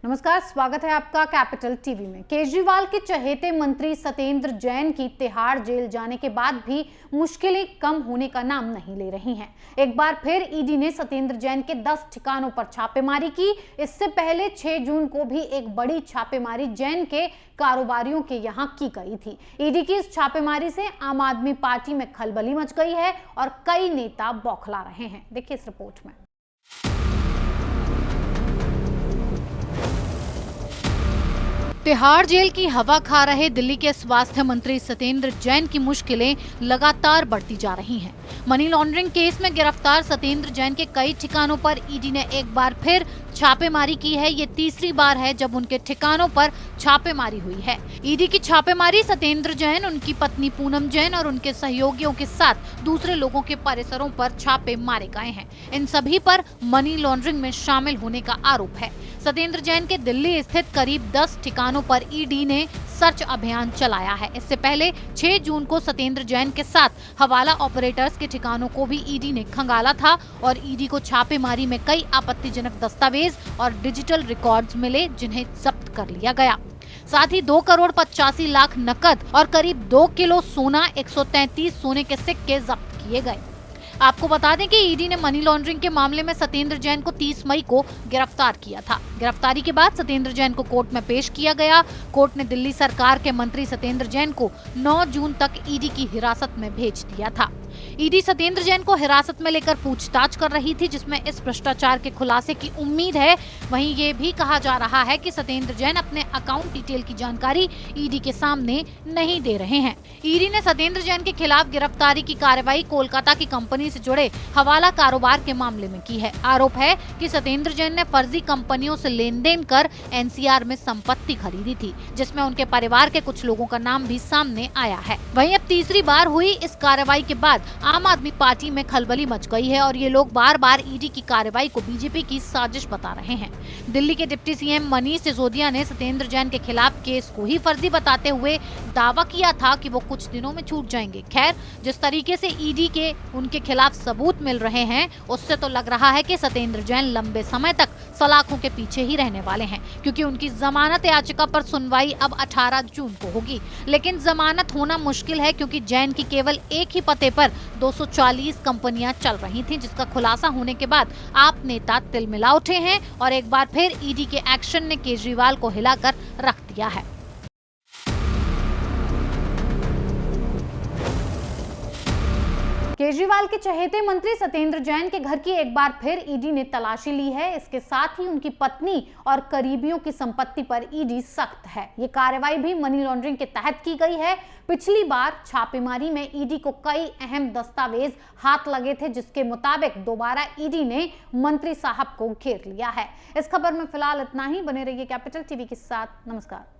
नमस्कार, स्वागत है आपका कैपिटल टीवी में। केजरीवाल के चहेते मंत्री सत्येंद्र जैन की तिहाड़ जेल जाने के बाद भी मुश्किलें कम होने का नाम नहीं ले रही हैं। एक बार फिर ईडी ने सत्येंद्र जैन के 10 ठिकानों पर छापेमारी की। इससे पहले 6 जून को भी एक बड़ी छापेमारी जैन के कारोबारियों के यहां की गई थी। ईडी की इस छापेमारी से आम आदमी पार्टी में खलबली मच गई है और कई नेता बौखला रहे हैं। देखिए इस रिपोर्ट में। तिहाड़ जेल की हवा खा रहे दिल्ली के स्वास्थ्य मंत्री सत्येंद्र जैन की मुश्किलें लगातार बढ़ती जा रही हैं। मनी लॉन्ड्रिंग केस में गिरफ्तार सत्येंद्र जैन के कई ठिकानों पर ईडी ने एक बार फिर छापेमारी की है। ये तीसरी बार है जब उनके ठिकानों पर छापेमारी हुई है। ईडी की छापेमारी सत्येंद्र जैन, उनकी पत्नी पूनम जैन और उनके सहयोगियों के साथ दूसरे लोगों के परिसरों पर छापे मारे गए हैं। इन सभी पर मनी लॉन्ड्रिंग में शामिल होने का आरोप है। सत्येंद्र जैन के दिल्ली स्थित करीब 10 ठिकानों पर ईडी ने सर्च अभियान चलाया है। इससे पहले 6 जून को सत्येंद्र जैन के साथ हवाला ऑपरेटर्स के ठिकानों को भी ईडी ने खंगाला था और ईडी को छापेमारी में कई आपत्तिजनक दस्तावेज और डिजिटल रिकॉर्ड्स मिले, जिन्हें जब्त कर लिया गया। साथ ही 2 करोड़ 85 लाख नकद और करीब 2 किलो सोना, 133 सोने के सिक्के जब्त किए गए। आपको बता दें कि ईडी ने मनी लॉन्ड्रिंग के मामले में सत्येंद्र जैन को 30 मई को गिरफ्तार किया था। गिरफ्तारी के बाद सत्येंद्र जैन को कोर्ट में पेश किया गया। कोर्ट ने दिल्ली सरकार के मंत्री सत्येंद्र जैन को 9 जून तक ईडी की हिरासत में भेज दिया था। ईडी सत्येंद्र जैन को हिरासत में लेकर पूछताछ कर रही थी, जिसमें इस भ्रष्टाचार के खुलासे की उम्मीद है। वहीं ये भी कहा जा रहा है कि सत्येंद्र जैन अपने अकाउंट डिटेल की जानकारी ईडी के सामने नहीं दे रहे हैं। ईडी ने सत्येंद्र जैन के खिलाफ गिरफ्तारी की कार्रवाई कोलकाता की कंपनी से जुड़े हवाला कारोबार के मामले में की है। आरोप है कि सत्येंद्र जैन ने फर्जी कंपनियों से लेन देन कर एनसीआर में संपत्ति खरीदी थी, जिसमें उनके परिवार के कुछ लोगों का नाम भी सामने आया है। वहीं अब तीसरी बार हुई इस कार्रवाई के बाद आम आदमी पार्टी में खलबली मच गई है और ये लोग बार बार ईडी की कार्रवाई को बीजेपी की साजिश बता रहे हैं। दिल्ली के डिप्टी सीएम मनीष सिसोदिया ने सत्येंद्र जैन के खिलाफ केस को ही फर्जी बताते हुए दावा किया था कि वो कुछ दिनों में छूट जाएंगे। खैर, जिस तरीके से ईडी के उनके खिलाफ सबूत मिल रहे हैं, उससे तो लग रहा है कि सत्येंद्र जैन लंबे समय तक सलाखों के पीछे ही रहने वाले हैं, क्योंकि उनकी जमानत याचिका पर सुनवाई अब 18 जून को होगी। लेकिन जमानत होना मुश्किल है, क्योंकि जैन की केवल एक ही पते पर 240 कंपनियां चल रही थीं, जिसका खुलासा होने के बाद आप नेता तिलमिला उठे हैं और एक बार फिर ईडी के एक्शन ने केजरीवाल को हिलाकर रख दिया है। केजरीवाल के चहेते मंत्री सत्येंद्र जैन के घर की एक बार फिर ईडी ने तलाशी ली है। इसके साथ ही उनकी पत्नी और करीबियों की संपत्ति पर ईडी सख्त है। ये कार्रवाई भी मनी लॉन्ड्रिंग के तहत की गई है। पिछली बार छापेमारी में ईडी को कई अहम दस्तावेज हाथ लगे थे, जिसके मुताबिक दोबारा ईडी ने मंत्री साहब को घेर लिया है। इस खबर में फिलहाल इतना ही। बने रहिए कैपिटल टीवी के साथ। नमस्कार।